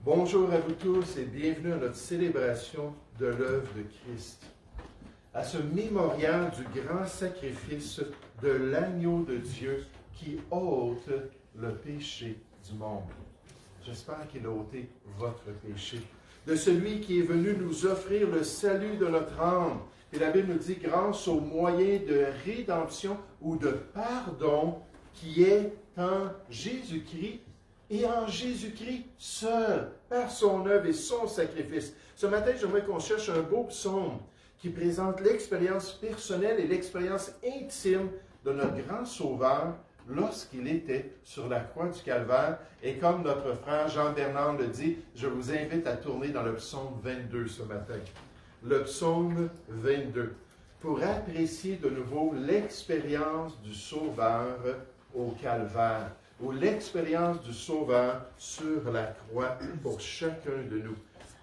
Bonjour à vous tous et bienvenue à notre célébration de l'œuvre de Christ. À ce mémorial du grand sacrifice de l'agneau de Dieu qui ôte le péché du monde. J'espère qu'il a ôté votre péché. De celui qui est venu nous offrir le salut de notre âme. Et la Bible nous dit grâce au moyen de rédemption ou de pardon qui est en Jésus-Christ. Et en Jésus-Christ seul, par son œuvre et son sacrifice. Ce matin, j'aimerais qu'on cherche un beau psaume qui présente l'expérience personnelle et l'expérience intime de notre grand Sauveur lorsqu'il était sur la croix du Calvaire. Et comme notre frère Jean-Bernard le dit, je vous invite à tourner dans le psaume 22 ce matin. Le psaume 22, pour apprécier de nouveau l'expérience du Sauveur au Calvaire, ou l'expérience du Sauveur sur la croix pour chacun de nous.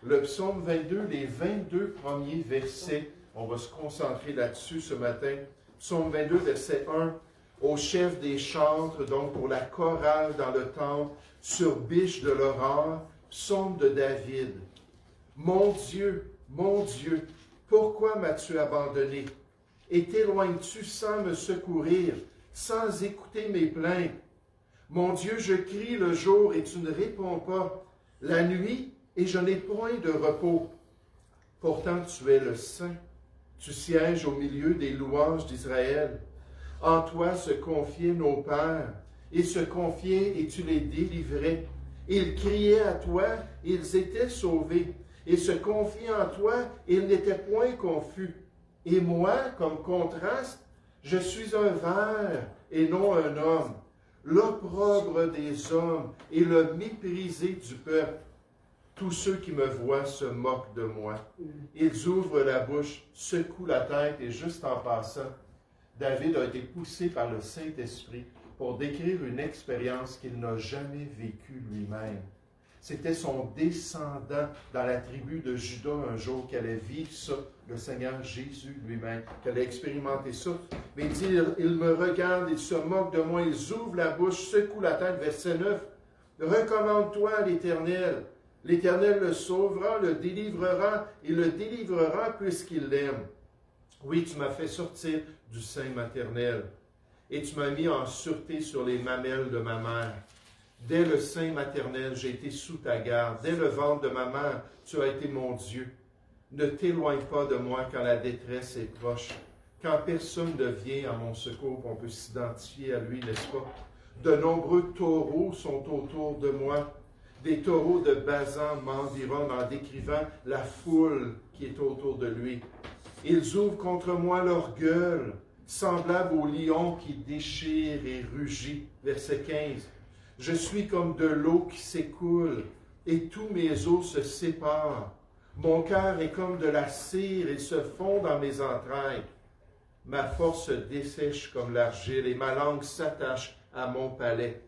Le psaume 22, les 22 premiers versets, on va se concentrer là-dessus ce matin. Psaume 22, verset 1, au chef des chantres, donc pour la chorale dans le temple, sur biche de l'aurore, psaume de David. Mon Dieu, pourquoi m'as-tu abandonné? Et t'éloignes-tu sans me secourir, sans écouter mes plaintes? Mon Dieu, je crie le jour et tu ne réponds pas, la nuit et je n'ai point de repos. Pourtant tu es le Saint, tu sièges au milieu des louanges d'Israël. En toi se confiaient nos pères, ils se confiaient et tu les délivrais. Ils criaient à toi, ils étaient sauvés. Ils se confiaient en toi, ils n'étaient point confus. Et moi, comme contraste, je suis un ver et non un homme, l'opprobre des hommes et le méprisé du peuple. Tous ceux qui me voient se moquent de moi. Ils ouvrent la bouche, secouent la tête et juste en passant, David a été poussé par le Saint-Esprit pour décrire une expérience qu'il n'a jamais vécue lui-même. C'était son descendant dans la tribu de Juda un jour qui allait vivre ça, le Seigneur Jésus lui-même, qui allait expérimenter ça. Mais il dit, ils me regardent, ils se moquent de moi, ils ouvrent la bouche, secouent la tête, verset 9. Recommande-toi à l'Éternel. L'Éternel le sauvera, le délivrera, et le délivrera puisqu'il l'aime. Oui, tu m'as fait sortir du sein maternel, et tu m'as mis en sûreté sur les mamelles de ma mère. Dès le sein maternel, j'ai été sous ta garde. Dès le ventre de ma mère, tu as été mon Dieu. Ne t'éloigne pas de moi quand la détresse est proche. Quand personne ne vient à mon secours, on peut s'identifier à lui, n'est-ce pas? De nombreux taureaux sont autour de moi. Des taureaux de Basan m'environnent en décrivant la foule qui est autour de lui. Ils ouvrent contre moi leur gueule, semblable au lion qui déchire et rugit. Verset 15. Je suis comme de l'eau qui s'écoule, et tous mes os se séparent. Mon cœur est comme de la cire, il se fond dans mes entrailles. Ma force se dessèche comme l'argile, et ma langue s'attache à mon palais.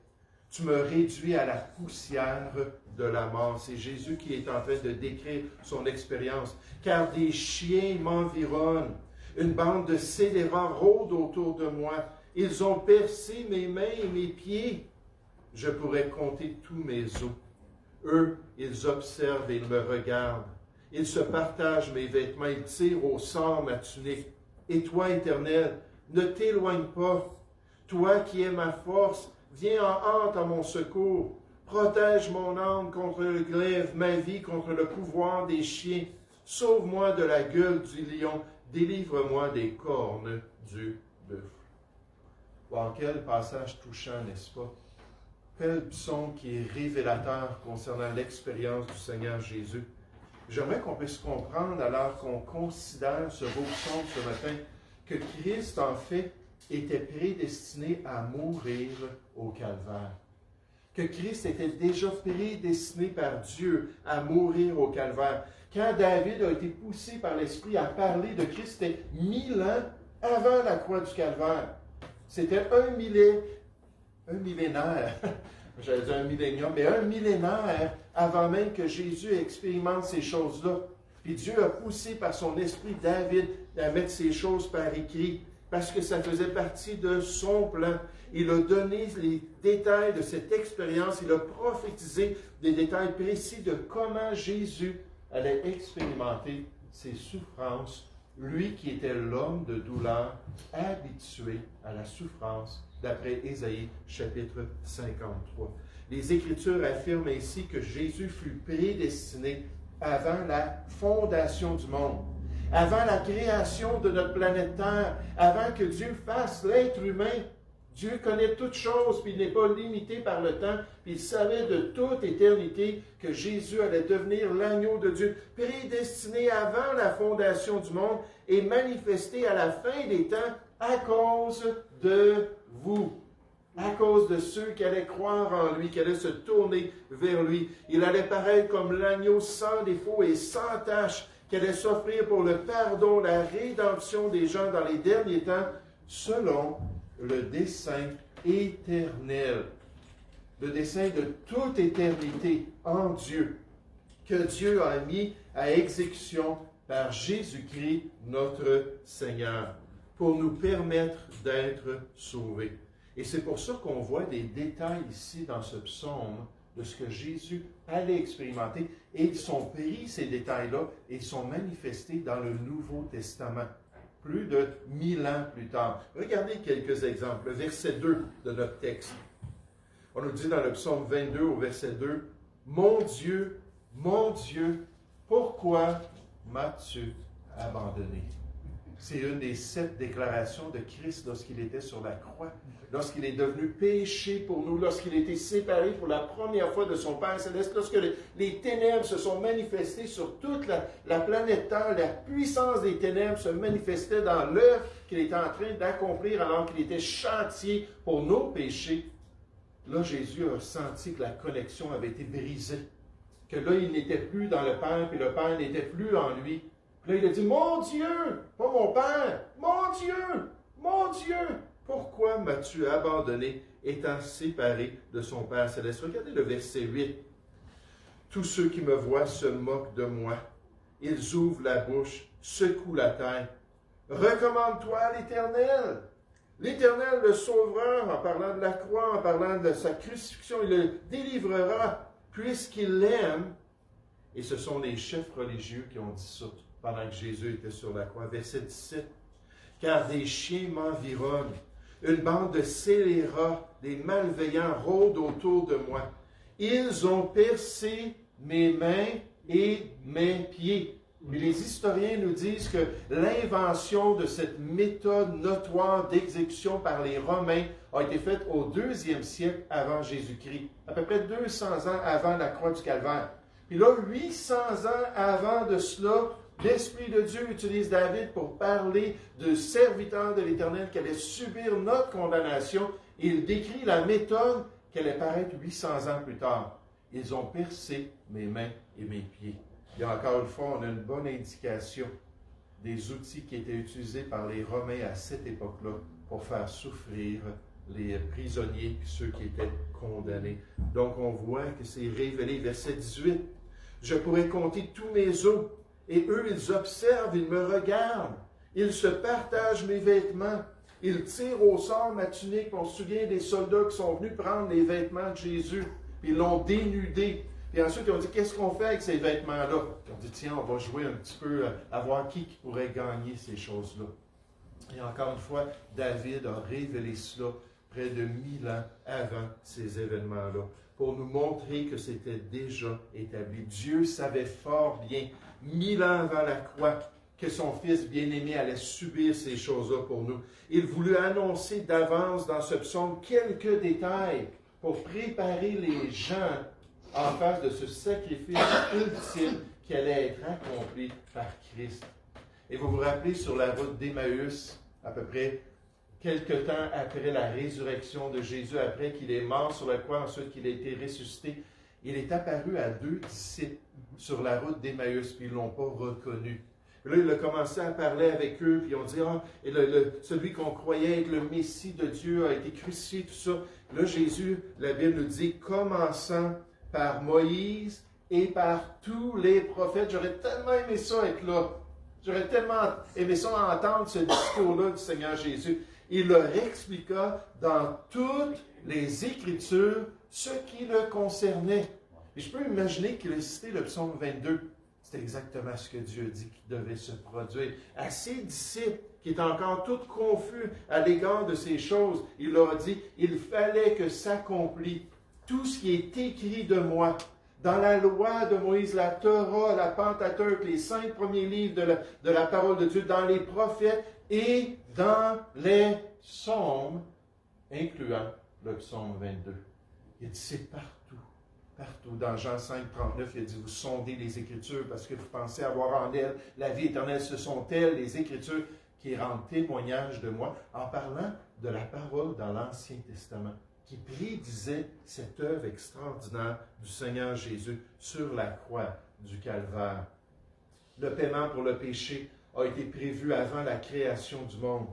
Tu me réduis à la poussière de la mort. C'est Jésus qui est en train de décrire son expérience. Car des chiens m'environnent, une bande de scélérats rôde autour de moi. Ils ont percé mes mains et mes pieds. Je pourrais compter tous mes os. Eux, ils observent et ils me regardent. Ils se partagent mes vêtements, ils tirent au sort ma tunique. Et toi, Éternel, ne t'éloigne pas. Toi qui es ma force, viens en hâte à mon secours. Protège mon âme contre le glaive, ma vie contre le pouvoir des chiens. Sauve-moi de la gueule du lion. Délivre-moi des cornes du bœuf. Wow, quel passage touchant, n'est-ce pas? Quel psaume qui est révélateur concernant l'expérience du Seigneur Jésus. J'aimerais qu'on puisse comprendre, alors qu'on considère ce beau psaume ce matin, que Christ, en fait, était prédestiné à mourir au Calvaire. Que Christ était déjà prédestiné par Dieu à mourir au Calvaire. Quand David a été poussé par l'Esprit à parler de Christ, c'était 1000 ans avant la croix du Calvaire. C'était un millénaire, j'allais dire un millénium, mais un millénaire avant même que Jésus expérimente ces choses-là. Puis Dieu a poussé par son esprit David à mettre ces choses par écrit. parce que ça faisait partie de son plan. Il a donné les détails de cette expérience, il a prophétisé des détails précis de comment Jésus allait expérimenter ses souffrances, lui qui était l'homme de douleur, habitué à la souffrance, d'après Ésaïe chapitre 53. Les Écritures affirment ainsi que Jésus fut prédestiné avant la fondation du monde, avant la création de notre planète Terre, avant que Dieu fasse l'être humain. Dieu connaît toutes choses, puis il n'est pas limité par le temps, puis il savait de toute éternité que Jésus allait devenir l'agneau de Dieu, prédestiné avant la fondation du monde et manifesté à la fin des temps à cause de vous, à cause de ceux qui allaient croire en lui, qui allaient se tourner vers lui. Il allait paraître comme l'agneau sans défaut et sans tache, qui allait s'offrir pour le pardon, la rédemption des gens dans les derniers temps, selon le dessein éternel, le dessein de toute éternité en Dieu, que Dieu a mis à exécution par Jésus-Christ, notre Seigneur, pour nous permettre d'être sauvés. Et c'est pour ça qu'on voit des détails ici dans ce psaume de ce que Jésus allait expérimenter, et ils sont pris, ces détails-là, et ils sont manifestés dans le Nouveau Testament, plus de 1000 ans plus tard. Regardez quelques exemples. Le verset 2 de notre texte. On nous dit dans le psaume 22 au verset 2, « Mon Dieu, pourquoi m'as-tu abandonné? » C'est une des 7 déclarations de Christ lorsqu'il était sur la croix, lorsqu'il est devenu péché pour nous, lorsqu'il a été séparé pour la première fois de son Père céleste, lorsque les ténèbres se sont manifestées sur toute la planète Terre, la puissance des ténèbres se manifestait dans l'œuvre qu'il était en train d'accomplir alors qu'il était châtié pour nos péchés. Là, Jésus a senti que la connexion avait été brisée, que là, il n'était plus dans le Père, puis le Père n'était plus en lui. Là, il a dit, « Mon Dieu, pas mon Père, mon Dieu, pourquoi m'as-tu abandonné, étant séparé de son Père céleste? » Regardez le verset 8. « Tous ceux qui me voient se moquent de moi. Ils ouvrent la bouche, secouent la tête. Recommande-toi à l'Éternel. L'Éternel le sauvera en parlant de la croix, en parlant de sa crucifixion. Il le délivrera puisqu'il l'aime. » Et ce sont les chefs religieux qui ont dit ça pendant que Jésus était sur la croix. Verset 17. « Car des chiens m'environnent, une bande de scélérats, des malveillants rôdent autour de moi. Ils ont percé mes mains et mes pieds. » Mais les historiens nous disent que l'invention de cette méthode notoire d'exécution par les Romains a été faite au 2e siècle avant Jésus-Christ, à peu près 200 ans avant la croix du Calvaire. Puis là, 800 ans avant de cela, l'Esprit de Dieu utilise David pour parler de serviteurs de l'Éternel qui allaient subir notre condamnation. Et il décrit la méthode qui allait paraître 800 ans plus tard. Ils ont percé mes mains et mes pieds. Et encore une fois, on a une bonne indication des outils qui étaient utilisés par les Romains à cette époque-là pour faire souffrir les prisonniers et ceux qui étaient condamnés. Donc, on voit que c'est révélé. Verset 18. « Je pourrais compter tous mes os, et eux, ils observent, ils me regardent. Ils se partagent mes vêtements. Ils tirent au sort ma tunique. » On se souvient des soldats qui sont venus prendre les vêtements de Jésus, puis ils l'ont dénudé. Puis ensuite, ils ont dit, qu'est-ce qu'on fait avec ces vêtements-là? Ils ont dit, tiens, on va jouer un petit peu à voir qui pourrait gagner ces choses-là. Et encore une fois, David a révélé cela près de 1000 ans avant ces événements-là, pour nous montrer que c'était déjà établi. Dieu savait fort bien, 1000 ans avant la croix, que son Fils bien-aimé allait subir ces choses-là pour nous. Il voulut annoncer d'avance dans ce psaume quelques détails pour préparer les gens en face de ce sacrifice ultime qui allait être accompli par Christ. Et vous vous rappelez, sur la route d'Emmaüs, à peu près quelque temps après la résurrection de Jésus, après qu'il est mort sur la croix, ensuite qu'il a été ressuscité, il est apparu à 2 disciples sur la route d'Emmaüs, puis ils ne l'ont pas reconnu. Puis là, il a commencé à parler avec eux, puis ils ont dit, celui qu'on croyait être le Messie de Dieu a été crucifié, tout ça. Là, Jésus, la Bible nous dit, commençant par Moïse et par tous les prophètes. J'aurais tellement aimé ça être là. J'aurais tellement aimé ça entendre ce discours-là du Seigneur Jésus. Il leur expliqua dans toutes les Écritures ce qui le concernait. Et je peux imaginer qu'il a cité le psaume 22. C'est exactement ce que Dieu a dit qui devait se produire. À ses disciples, qui étaient encore tous confus à l'égard de ces choses, il leur a dit, il fallait que s'accomplisse tout ce qui est écrit de moi. Dans la loi de Moïse, la Torah, la Pentateuque, les 5 premiers livres de la parole de Dieu, dans les prophètes et dans les psaumes, incluant le psaume 22. Il dit, c'est partout. Partout. Dans Jean 5, 39, il a dit, vous sondez les Écritures parce que vous pensez avoir en elles la vie éternelle. Ce sont elles, les Écritures, qui rendent témoignage de moi, en parlant de la parole dans l'Ancien Testament, qui prédisait cette œuvre extraordinaire du Seigneur Jésus sur la croix du Calvaire. Le paiement pour le péché a été prévu avant la création du monde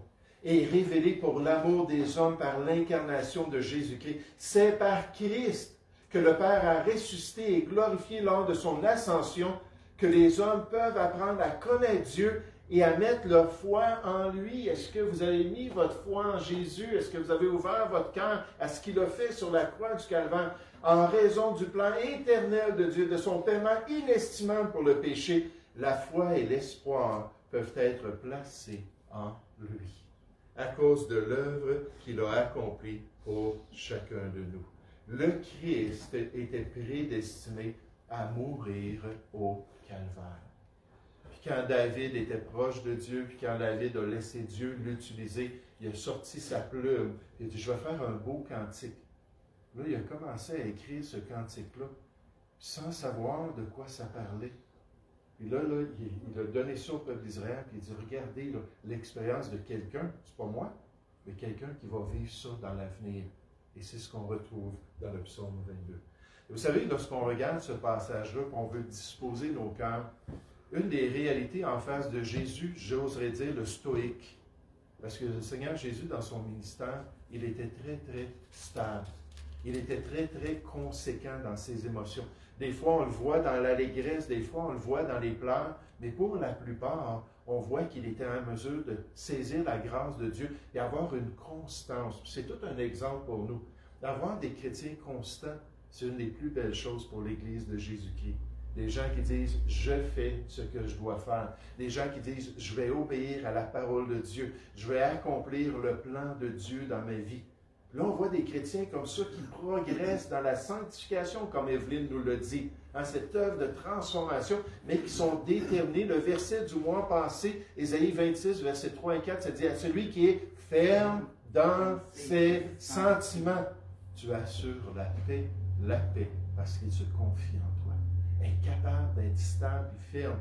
et révélé pour l'amour des hommes par l'incarnation de Jésus-Christ. C'est par Christ que le Père a ressuscité et glorifié lors de son ascension, que les hommes peuvent apprendre à connaître Dieu et à mettre leur foi en lui. Est-ce que vous avez mis votre foi en Jésus? Est-ce que vous avez ouvert votre cœur à ce qu'il a fait sur la croix du Calvaire en raison du plan éternel de Dieu, de son paiement inestimable pour le péché? La foi et l'espoir peuvent être placés en lui, à cause de l'œuvre qu'il a accomplie pour chacun de nous. Le Christ était prédestiné à mourir au Calvaire. Puis quand David était proche de Dieu, puis quand David a laissé Dieu l'utiliser, il a sorti sa plume, il a dit, je vais faire un beau cantique. Là, il a commencé à écrire ce cantique-là, sans savoir de quoi ça parlait. Puis là, il a donné ça au peuple d'Israël, puis il dit, regardez là, l'expérience de quelqu'un, c'est pas moi, mais quelqu'un qui va vivre ça dans l'avenir. Et c'est ce qu'on retrouve dans le psaume 22. Et vous savez, lorsqu'on regarde ce passage-là, qu'on veut disposer nos cœurs, une des réalités en face de Jésus, j'oserais dire le stoïque. Parce que le Seigneur Jésus, dans son ministère, il était très, très stable. Il était très, très conséquent dans ses émotions. Des fois, on le voit dans l'allégresse, des fois, on le voit dans les pleurs, mais pour la plupart, on voit qu'il était en mesure de saisir la grâce de Dieu et avoir une constance. C'est tout un exemple pour nous. D'avoir des chrétiens constants, c'est une des plus belles choses pour l'Église de Jésus-Christ. Des gens qui disent « je fais ce que je dois faire ». Des gens qui disent « je vais obéir à la parole de Dieu ». « Je vais accomplir le plan de Dieu dans ma vie ». Là, on voit des chrétiens comme ça qui progressent dans la sanctification, comme Evelyne nous le dit, cette œuvre de transformation, mais qui sont déterminés. Le verset du mois passé, Ésaïe 26, versets 3 et 4, ça dit « À celui qui est ferme dans ses sentiments, tu assures la paix, parce qu'il se confie en toi. » Incapable d'être stable et ferme.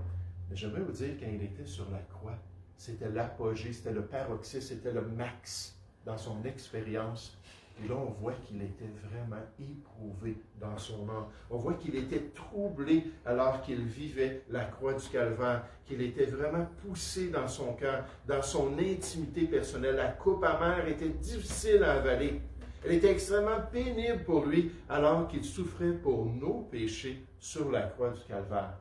Mais j'aimerais vous dire, quand il était sur la croix, c'était l'apogée, c'était le paroxysme, c'était le max dans son expérience. Et là, on voit qu'il était vraiment éprouvé dans son âme. On voit qu'il était troublé alors qu'il vivait la croix du Calvaire, qu'il était vraiment poussé dans son cœur, dans son intimité personnelle. La coupe amère était difficile à avaler. Elle était extrêmement pénible pour lui alors qu'il souffrait pour nos péchés sur la croix du Calvaire.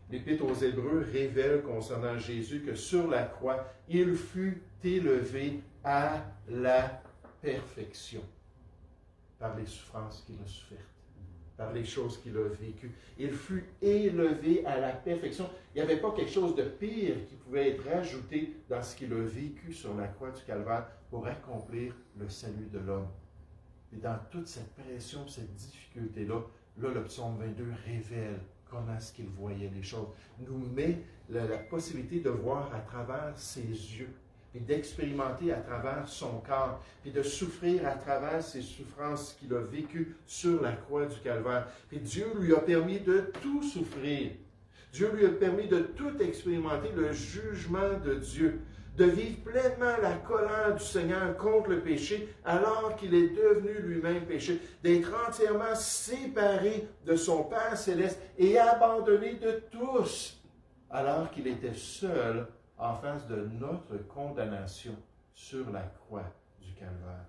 L'Épître aux Hébreux révèle concernant Jésus que sur la croix, il fut élevé à la perfection par les souffrances qu'il a souffertes, par les choses qu'il a vécues. Il fut élevé à la perfection. Il n'y avait pas quelque chose de pire qui pouvait être ajouté dans ce qu'il a vécu sur la croix du Calvaire pour accomplir le salut de l'homme. Et dans toute cette pression, cette difficulté-là, le psaume 22 révèle comment est-ce qu'il voyait les choses, nous met la possibilité de voir à travers ses yeux, puis d'expérimenter à travers son corps, puis de souffrir à travers ces souffrances qu'il a vécues sur la croix du Calvaire. Puis Dieu lui a permis de tout souffrir. Dieu lui a permis de tout expérimenter, le jugement de Dieu, de vivre pleinement la colère du Seigneur contre le péché, alors qu'il est devenu lui-même péché, d'être entièrement séparé de son Père céleste et abandonné de tous, alors qu'il était seul en face de notre condamnation sur la croix du Calvaire,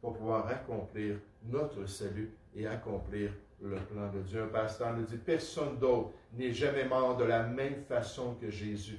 pour pouvoir accomplir notre salut et accomplir le plan de Dieu. Un pasteur nous dit, personne d'autre n'est jamais mort de la même façon que Jésus.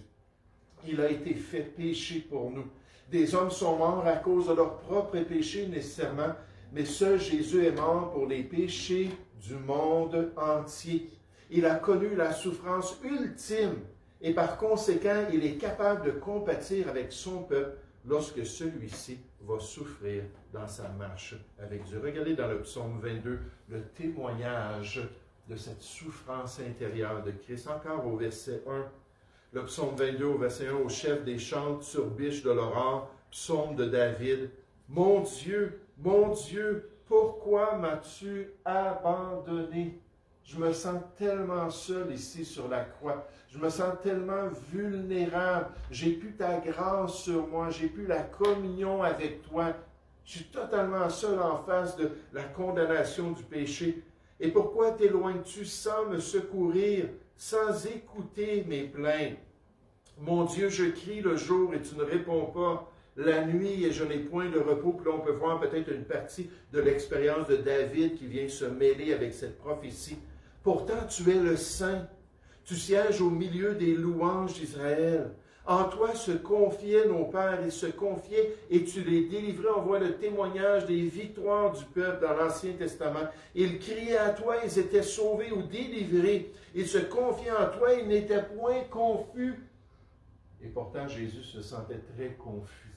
Il a été fait péché pour nous. Des hommes sont morts à cause de leurs propres péchés nécessairement, mais seul Jésus est mort pour les péchés du monde entier. Il a connu la souffrance ultime et par conséquent, il est capable de compatir avec son peuple lorsque celui-ci va souffrir dans sa marche avec Dieu. Regardez dans le psaume 22 le témoignage de cette souffrance intérieure de Christ. Encore au verset 1, le psaume 22 au verset 1, au chef des chants sur biche de l'aurore, psaume de David. Mon Dieu, pourquoi m'as-tu abandonné? Je me sens tellement seul ici sur la croix. Je me sens tellement vulnérable. J'ai plus ta grâce sur moi. J'ai plus la communion avec toi. Je suis totalement seul en face de la condamnation du péché. Et pourquoi t'éloignes-tu sans me secourir, sans écouter mes plaintes? Mon Dieu, je crie le jour et tu ne réponds pas. La nuit et je n'ai point de repos. Puis là, on peut voir peut-être une partie de l'expérience de David qui vient se mêler avec cette prophétie. Pourtant, tu es le Saint. Tu sièges au milieu des louanges d'Israël. En toi se confiaient nos pères, ils se confiaient et tu les délivrais. On voit le témoignage des victoires du peuple dans l'Ancien Testament. Ils criaient à toi, ils étaient sauvés ou délivrés. Ils se confiaient en toi, ils n'étaient point confus. Et pourtant, Jésus se sentait très confus,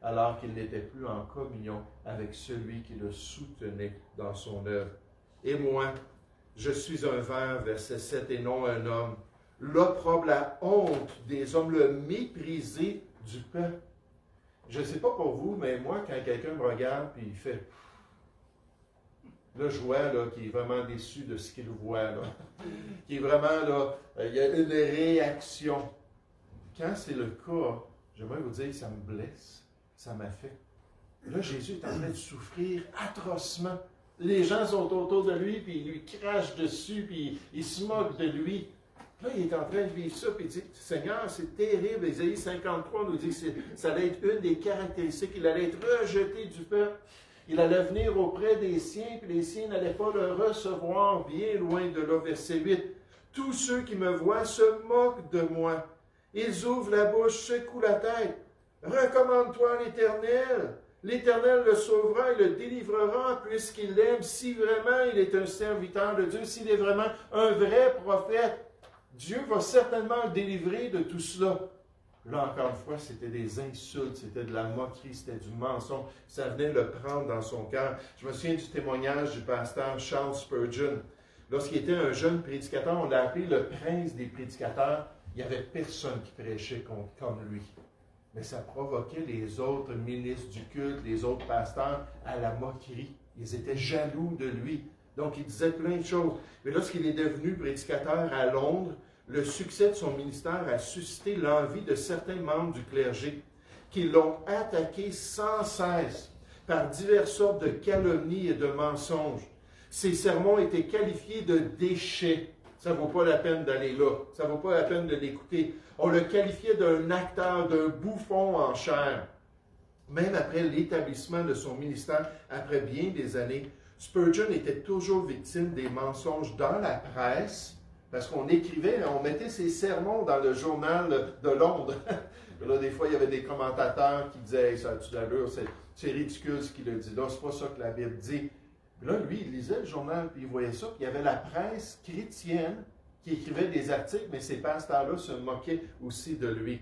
alors qu'il n'était plus en communion avec celui qui le soutenait dans son œuvre. Et moi, je suis un ver, verset 7, et non un homme. L'opprobre, la honte des hommes, le méprisé du peuple. Je ne sais pas pour vous, mais moi, quand quelqu'un me regarde et il fait... Là, je vois qu'il est vraiment déçu de ce qu'il voit. Là. Qui est vraiment, là, il y a une réaction. Quand c'est le cas, j'aimerais vous dire, ça me blesse, ça m'affecte. Là, Jésus est en train de souffrir atrocement. Les gens sont autour de lui, puis ils lui crachent dessus, puis ils se moquent de lui. Là, il est en train de vivre ça, puis il dit, Seigneur, c'est terrible. Ésaïe 53 nous dit que ça allait être une des caractéristiques. Il allait être rejeté du peuple. Il allait venir auprès des siens, puis les siens n'allaient pas le recevoir, bien loin de là, verset 8. Tous ceux qui me voient se moquent de moi. Ils ouvrent la bouche, secouent la tête. Recommande-toi à l'Éternel. L'Éternel le sauvera et le délivrera puisqu'il l'aime. Si vraiment il est un serviteur de Dieu, s'il est vraiment un vrai prophète, Dieu va certainement le délivrer de tout cela. Là, encore une fois, c'était des insultes, c'était de la moquerie, c'était du mensonge. Ça venait le prendre dans son cœur. Je me souviens du témoignage du pasteur Charles Spurgeon. Lorsqu'il était un jeune prédicateur, on l'a appelé le prince des prédicateurs. Il n'y avait personne qui prêchait comme lui. Mais ça provoquait les autres ministres du culte, les autres pasteurs à la moquerie. Ils étaient jaloux de lui. Donc, il disait plein de choses. Mais lorsqu'il est devenu prédicateur à Londres, le succès de son ministère a suscité l'envie de certains membres du clergé qui l'ont attaqué sans cesse par diverses sortes de calomnies et de mensonges. Ses sermons étaient qualifiés de déchets. Ça ne vaut pas la peine d'aller là. Ça ne vaut pas la peine de l'écouter. On le qualifiait d'un acteur, d'un bouffon en chair. Même après l'établissement de son ministère, après bien des années, Spurgeon était toujours victime des mensonges dans la presse, parce qu'on écrivait, on mettait ses sermons dans le journal de Londres. Là, des fois, il y avait des commentateurs qui disaient hey, « ça a-tu d'allure, c'est ridicule ce qu'il a dit là, c'est pas ça que la Bible dit ». Puis là, lui, il lisait le journal, puis il voyait ça, puis il y avait la presse chrétienne qui écrivait des articles, mais ces pasteurs-là se moquaient aussi de lui.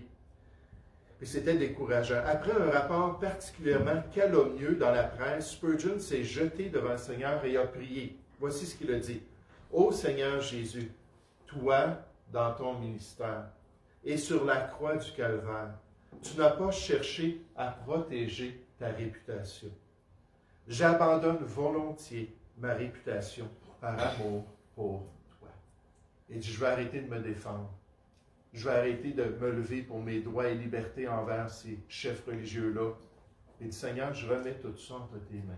Puis c'était décourageant. Après un rapport particulièrement calomnieux dans la presse, Spurgeon s'est jeté devant le Seigneur et a prié. Voici ce qu'il a dit. « Ô Seigneur Jésus, toi, dans ton ministère, et sur la croix du Calvaire, tu n'as pas cherché à protéger ta réputation. J'abandonne volontiers ma réputation par amour pour toi. Et je vais arrêter de me défendre. Je vais arrêter de me lever pour mes droits et libertés envers ces chefs religieux-là. Et dit, Seigneur, je remets tout ça entre tes mains.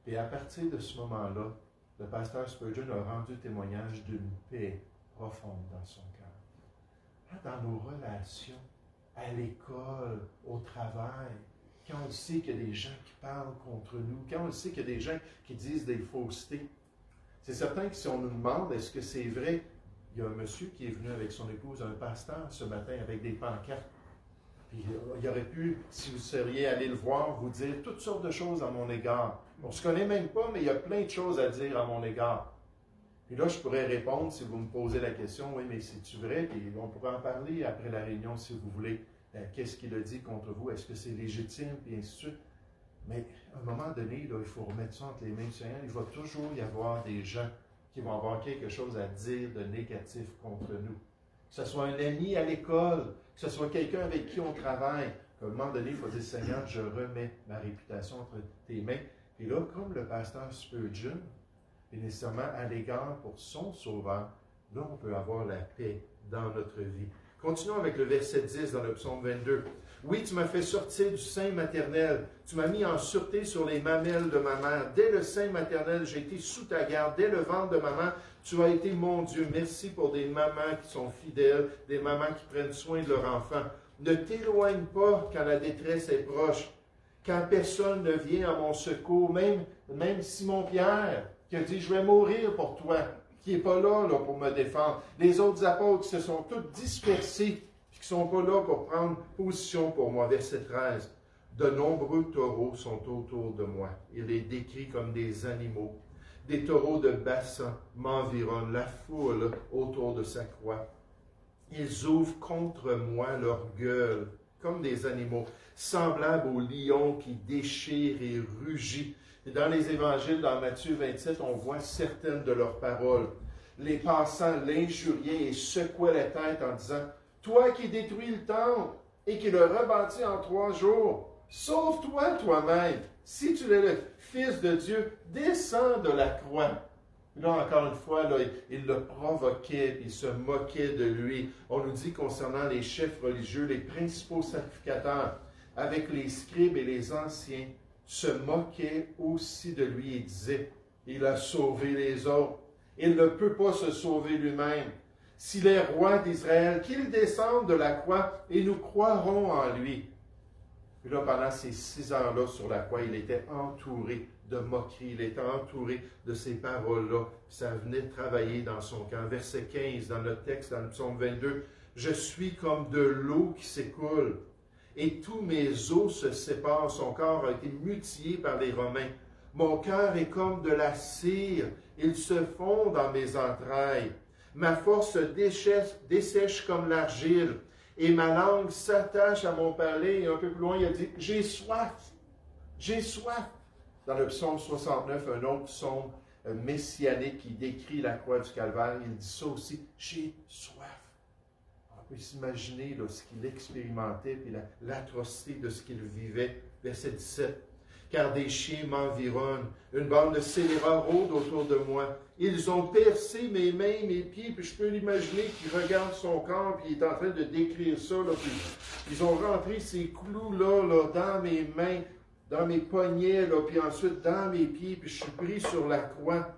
Et à partir de ce moment-là, le pasteur Spurgeon a rendu témoignage d'une paix profonde dans son cœur. Dans nos relations, à l'école, au travail, quand on sait qu'il y a des gens qui parlent contre nous, quand on sait qu'il y a des gens qui disent des faussetés, c'est certain que si on nous demande est-ce que c'est vrai, il y a un monsieur qui est venu avec son épouse, un pasteur, ce matin, avec des pancartes. Puis il aurait pu, si vous seriez allé le voir, vous dire toutes sortes de choses à mon égard. On ne se connaît même pas, mais il y a plein de choses à dire à mon égard. Puis là, je pourrais répondre, si vous me posez la question, oui, mais c'est-tu vrai? Puis on pourrait en parler après la réunion, si vous voulez. Qu'est-ce qu'il a dit contre vous? Est-ce que c'est légitime? Puis ainsi de suite. Mais à un moment donné, là, il faut remettre ça entre les mains du Seigneur. Il va toujours y avoir des gens qui vont avoir quelque chose à dire de négatif contre nous. Que ce soit un ami à l'école, que ce soit quelqu'un avec qui on travaille. À un moment donné, il faut dire, Seigneur, je remets ma réputation entre tes mains. Et là, comme le pasteur Spurgeon, et nécessairement à l'égard pour son sauveur, là, on peut avoir la paix dans notre vie. Continuons avec le verset 10 dans le psaume 22. Oui, tu m'as fait sortir du sein maternel. Tu m'as mis en sûreté sur les mamelles de ma mère. Dès le sein maternel, j'ai été sous ta garde. Dès le ventre de maman, tu as été mon Dieu. Merci pour des mamans qui sont fidèles, des mamans qui prennent soin de leur enfant. Ne t'éloigne pas quand la détresse est proche, quand personne ne vient à mon secours, même Simon-Pierre, qui a dit, je vais mourir pour toi, qui n'est pas là pour me défendre. Les autres apôtres qui se sont tous dispersés, qui ne sont pas là pour prendre position pour moi. Verset 13. De nombreux taureaux sont autour de moi. Il les décrit comme des animaux. Des taureaux de bassin m'environnent, la foule autour de sa croix. Ils ouvrent contre moi leur gueule, comme des animaux, semblables aux lions qui déchirent et rugissent. Et dans les évangiles, dans Matthieu 27, on voit certaines de leurs paroles. Les passants l'injuriaient et secouaient la tête en disant, « Toi qui détruis le temple et qui le rebâtis en 3 jours, sauve-toi toi-même. Si tu es le Fils de Dieu, descends de la croix. » Là, encore une fois, là, il le provoquait, il se moquait de lui. On nous dit concernant les chefs religieux, les principaux sacrificateurs, avec les scribes et les anciens, se moquaient aussi de lui et disaient, « Il a sauvé les autres. Il ne peut pas se sauver lui-même. S'il est roi d'Israël, qu'il descende de la croix et nous croirons en lui. » Puis là, pendant ces 6 heures-là sur la croix, il était entouré de moqueries, il était entouré de ces paroles-là. Ça venait travailler dans son cœur. Verset 15, dans le texte, dans le psaume 22, « Je suis comme de l'eau qui s'écoule, et tous mes os se séparent. » Son corps a été mutilé par les Romains. « Mon cœur est comme de la cire, il se fond dans mes entrailles. Ma force se dessèche comme l'argile. Et ma langue s'attache à mon palais. » Et un peu plus loin, il a dit, « J'ai soif, j'ai soif. » Dans le psaume 69, un autre psaume messianique qui décrit la croix du Calvaire, il dit ça aussi, « J'ai soif. » On peut s'imaginer ce qu'il expérimentait, puis l'atrocité de ce qu'il vivait. Verset 17. Car des chiens m'environnent, une bande de scélérats rôde autour de moi. Ils ont percé mes mains, mes pieds, puis je peux l'imaginer qu'il regarde son corps, puis il est en train de décrire ça, puis ils ont rentré ces clous-là dans mes mains, dans mes poignets, puis ensuite dans mes pieds, puis je suis pris sur la croix.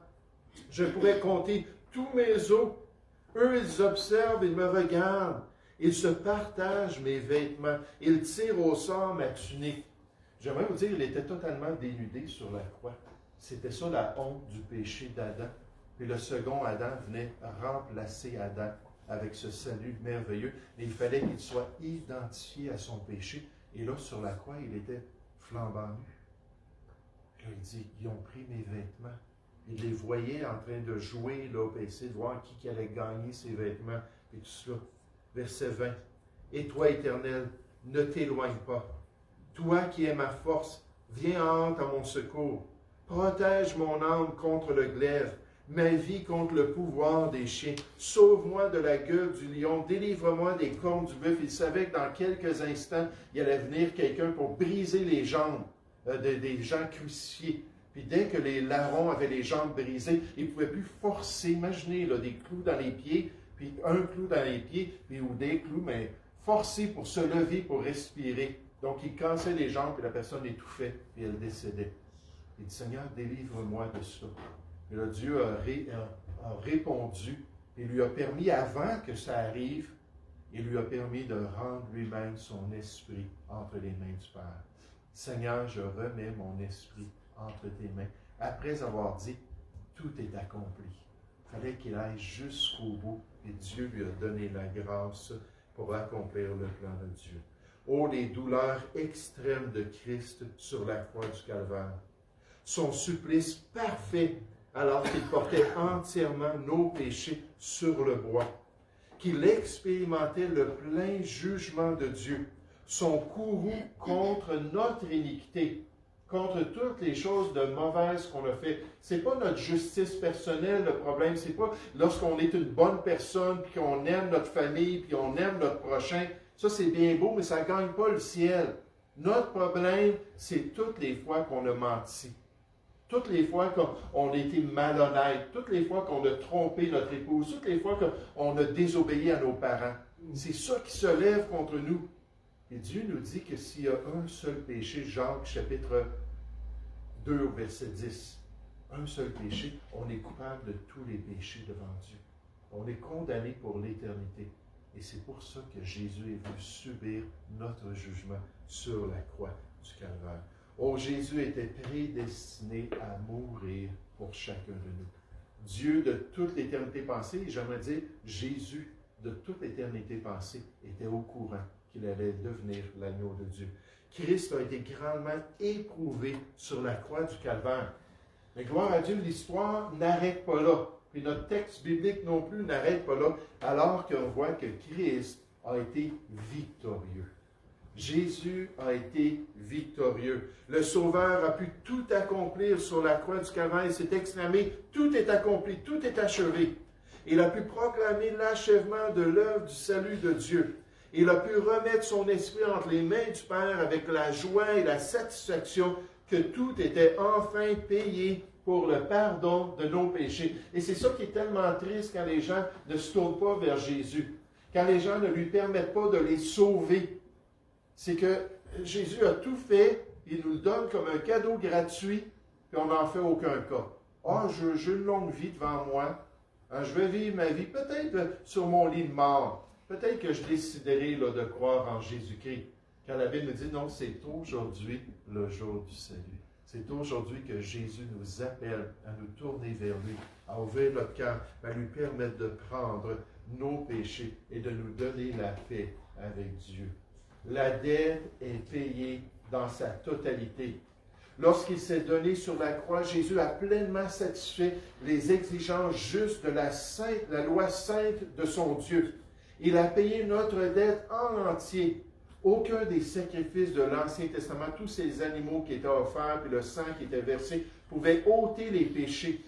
Je pourrais compter tous mes os. Eux, ils observent, ils me regardent. Ils se partagent mes vêtements. Ils tirent au sort ma tunique. J'aimerais vous dire, il était totalement dénudé sur la croix. C'était ça la honte du péché d'Adam. Puis le second Adam venait remplacer Adam avec ce salut merveilleux. Mais il fallait qu'il soit identifié à son péché. Et là, sur la croix, il était flambant nu. Là, il dit, ils ont pris mes vêtements. Il les voyait en train de jouer, là, pour essayer de voir qui allait gagner ses vêtements, et tout cela. Verset 20. Et toi, Éternel, ne t'éloigne pas. Toi qui es ma force, viens en hâte à mon secours. Protège mon âme contre le glaive, ma vie contre le pouvoir des chiens. Sauve-moi de la gueule du lion, délivre-moi des cornes du bœuf. Il savait que dans quelques instants, il allait venir quelqu'un pour briser les jambes des gens crucifiés. Puis dès que les larrons avaient les jambes brisées, ils ne pouvaient plus forcer. Imaginez des clous dans les pieds, puis un clou dans les pieds, puis ou des clous, mais forcer pour se lever, pour respirer. Donc, il cassait les jambes, puis la personne étouffait, puis elle décédait. Il dit, Seigneur, délivre-moi de ça. Et là, Dieu a répondu, et lui a permis, avant que ça arrive, il lui a permis de rendre lui-même son esprit entre les mains du Père. Seigneur, je remets mon esprit entre tes mains, après avoir dit, tout est accompli. Il fallait qu'il aille jusqu'au bout et Dieu lui a donné la grâce pour accomplir le plan de Dieu. Oh, les douleurs extrêmes de Christ sur la croix du Calvaire. Son supplice parfait alors qu'il portait entièrement nos péchés sur le bois. Qu'il expérimentait le plein jugement de Dieu. Son courroux contre notre iniquité, contre toutes les choses de mauvaises qu'on a fait. C'est pas notre justice personnelle le problème, c'est pas lorsqu'on est une bonne personne, puis qu'on aime notre famille, puis on aime notre prochain. Ça, c'est bien beau, mais ça ne gagne pas le ciel. Notre problème, c'est toutes les fois qu'on a menti. Toutes les fois qu'on a été malhonnête, toutes les fois qu'on a trompé notre épouse, toutes les fois qu'on a désobéi à nos parents. C'est ça qui se lève contre nous. Et Dieu nous dit que s'il y a un seul péché, Jacques chapitre 2, verset 10, un seul péché, on est coupable de tous les péchés devant Dieu. On est condamné pour l'éternité. Et c'est pour ça que Jésus est venu subir notre jugement sur la croix du Calvaire. Oh, Jésus était prédestiné à mourir pour chacun de nous. Dieu de toute l'éternité passée, et j'aimerais dire Jésus de toute l'éternité passée, était au courant qu'il allait devenir l'agneau de Dieu. Christ a été grandement éprouvé sur la croix du Calvaire. Mais gloire à Dieu, l'histoire n'arrête pas là. Puis notre texte biblique non plus n'arrête pas là, alors qu'on voit que Christ a été victorieux. Jésus a été victorieux. Le Sauveur a pu tout accomplir sur la croix du Calvaire. Il s'est exclamé, tout est accompli, tout est achevé. Il a pu proclamer l'achèvement de l'œuvre du salut de Dieu. Il a pu remettre son esprit entre les mains du Père avec la joie et la satisfaction que tout était enfin payé pour le pardon de nos péchés. Et c'est ça qui est tellement triste quand les gens ne se tournent pas vers Jésus, quand les gens ne lui permettent pas de les sauver. C'est que Jésus a tout fait, il nous le donne comme un cadeau gratuit, puis on n'en fait aucun cas. Ah, j'ai une longue vie devant moi, je vais vivre ma vie peut-être sur mon lit de mort. Peut-être que je déciderai là, de croire en Jésus-Christ. Quand la Bible nous dit, non, c'est aujourd'hui le jour du salut. C'est aujourd'hui que Jésus nous appelle à nous tourner vers lui, à ouvrir notre cœur, à lui permettre de prendre nos péchés et de nous donner la paix avec Dieu. La dette est payée dans sa totalité. Lorsqu'il s'est donné sur la croix, Jésus a pleinement satisfait les exigences justes de la loi sainte de son Dieu. Il a payé notre dette en entier. Aucun des sacrifices de l'Ancien Testament, tous ces animaux qui étaient offerts, puis le sang qui était versé, pouvait ôter les péchés.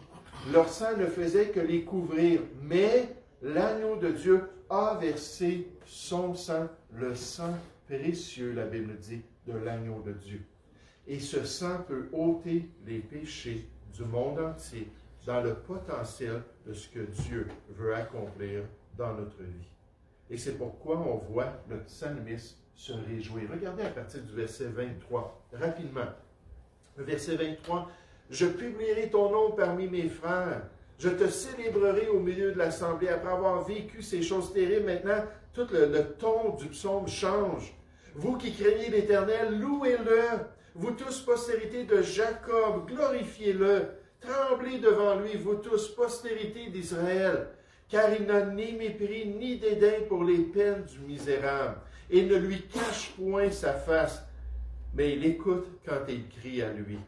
Leur sang ne faisait que les couvrir. Mais l'agneau de Dieu a versé son sang, le sang précieux, la Bible dit, de l'agneau de Dieu. Et ce sang peut ôter les péchés du monde entier dans le potentiel de ce que Dieu veut accomplir dans notre vie. Et c'est pourquoi on voit le psalmiste se réjouir. Regardez à partir du verset 23, rapidement. Le verset 23, « Je publierai ton nom parmi mes frères. Je te célébrerai au milieu de l'assemblée. » Après avoir vécu ces choses terribles, maintenant, tout le ton du psaume change. « Vous qui craignez l'Éternel, louez-le. Vous tous, postérité de Jacob, glorifiez-le. Tremblez devant lui, vous tous, postérité d'Israël. Car il n'a ni mépris ni dédain pour les peines du misérable. Et ne lui cache point sa face, mais il écoute quand il crie à lui.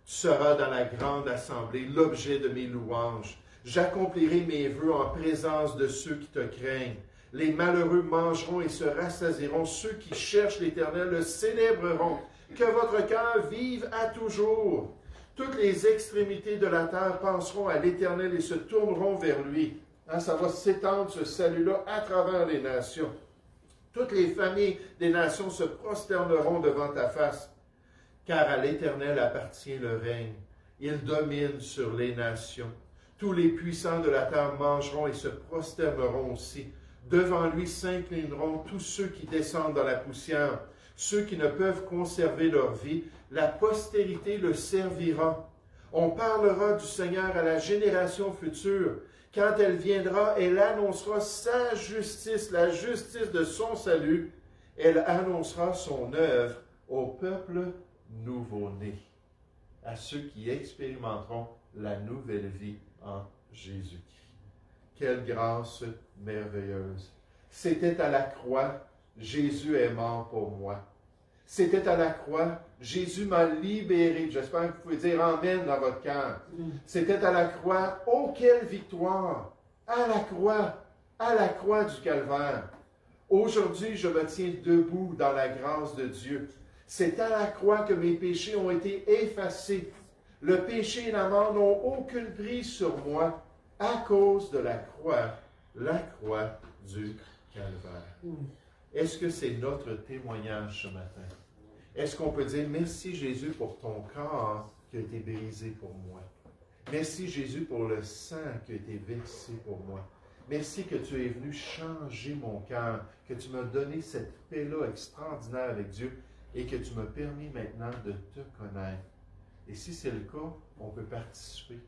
Tu seras dans la grande assemblée l'objet de mes louanges. J'accomplirai mes vœux en présence de ceux qui te craignent. Les malheureux mangeront et se rassasieront. Ceux qui cherchent l'Éternel le célébreront. Que votre cœur vive à toujours. Toutes les extrémités de la terre penseront à l'Éternel et se tourneront vers lui. Ça va s'étendre, ce salut-là, à travers les nations. Toutes les familles des nations se prosterneront devant ta face, car à l'Éternel appartient le règne. Il domine sur les nations. Tous les puissants de la terre mangeront et se prosterneront aussi. Devant lui s'inclineront tous ceux qui descendent dans la poussière, ceux qui ne peuvent conserver leur vie. La postérité le servira. On parlera du Seigneur à la génération future. Quand elle viendra, elle annoncera sa justice, la justice de son salut. Elle annoncera son œuvre au peuple nouveau-né, à ceux qui expérimenteront la nouvelle vie en Jésus-Christ. Quelle grâce merveilleuse. C'était à la croix, Jésus est mort pour moi. C'était à la croix, Jésus m'a libéré. J'espère que vous pouvez dire Amen dans votre cœur. C'était à la croix, oh quelle victoire! À la croix du Calvaire. Aujourd'hui, je me tiens debout dans la grâce de Dieu. C'est à la croix que mes péchés ont été effacés. Le péché et la mort n'ont aucune prise sur moi à cause de la croix du Calvaire. Est-ce que c'est notre témoignage ce matin? Est-ce qu'on peut dire merci Jésus pour ton corps qui a été brisé pour moi? Merci Jésus pour le sang qui a été versé pour moi. Merci que tu es venu changer mon cœur, que tu m'as donné cette paix-là extraordinaire avec Dieu et que tu m'as permis maintenant de te connaître. Et si c'est le cas, on peut participer.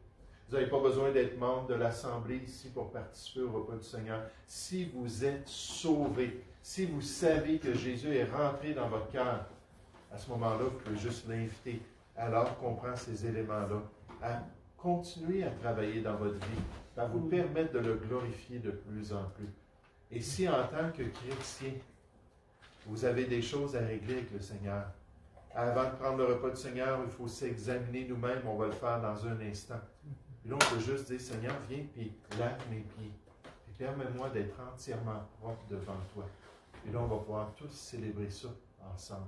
Vous n'avez pas besoin d'être membre de l'Assemblée ici pour participer au repas du Seigneur. Si vous êtes sauvés, si vous savez que Jésus est rentré dans votre cœur, à ce moment-là, vous pouvez juste l'inviter, alors qu'on prend ces éléments-là, à continuer à travailler dans votre vie, à vous permettre de le glorifier de plus en plus. Et si en tant que chrétien, vous avez des choses à régler avec le Seigneur, avant de prendre le repas du Seigneur, il faut s'examiner nous-mêmes, on va le faire dans un instant. Et là, on peut juste dire, Seigneur, viens, puis lave mes pieds, et permets-moi d'être entièrement propre devant toi. Et là, on va pouvoir tous célébrer ça ensemble.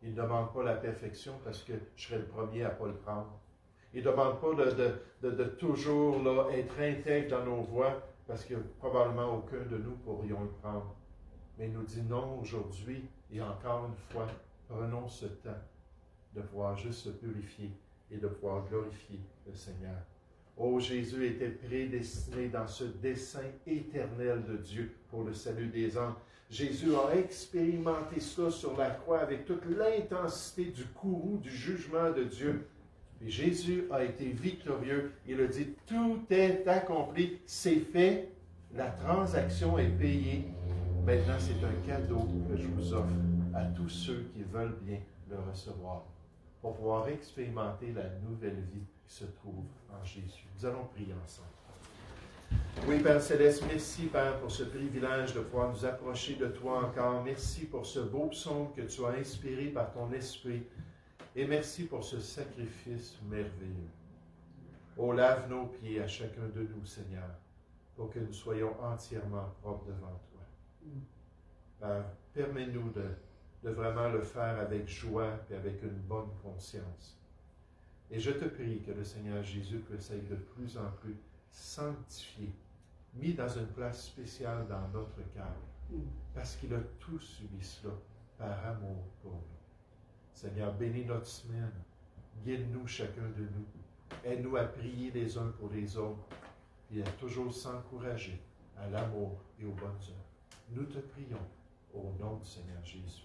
Il ne demande pas la perfection parce que je serai le premier à ne pas le prendre. Il ne demande pas de toujours là, être intègre dans nos voies parce que probablement aucun de nous pourrions le prendre. Mais il nous dit non aujourd'hui et encore une fois, prenons ce temps de pouvoir juste se purifier et de pouvoir glorifier le Seigneur. Oh, Jésus était prédestiné dans ce dessein éternel de Dieu pour le salut des hommes. Jésus a expérimenté cela sur la croix avec toute l'intensité du courroux du jugement de Dieu. Et Jésus a été victorieux. Il a dit, tout est accompli, c'est fait, la transaction est payée. Maintenant, c'est un cadeau que je vous offre à tous ceux qui veulent bien le recevoir, pour pouvoir expérimenter la nouvelle vie qui se trouve en Jésus. Nous allons prier ensemble. Oui, Père Céleste, merci, Père, pour ce privilège de pouvoir nous approcher de toi encore. Merci pour ce beau psaume que tu as inspiré par ton esprit. Et merci pour ce sacrifice merveilleux. Oh, lave nos pieds à chacun de nous, Seigneur, pour que nous soyons entièrement propres devant toi. Père, permets-nous de vraiment le faire avec joie et avec une bonne conscience. Et je te prie que le Seigneur Jésus puisse être de plus en plus sanctifié, mis dans une place spéciale dans notre cœur, parce qu'il a tout subi cela par amour pour nous. Seigneur, bénis notre semaine, guide-nous chacun de nous, aide-nous à prier les uns pour les autres, et à toujours s'encourager à l'amour et aux bonnes œuvres. Nous te prions au nom du Seigneur Jésus.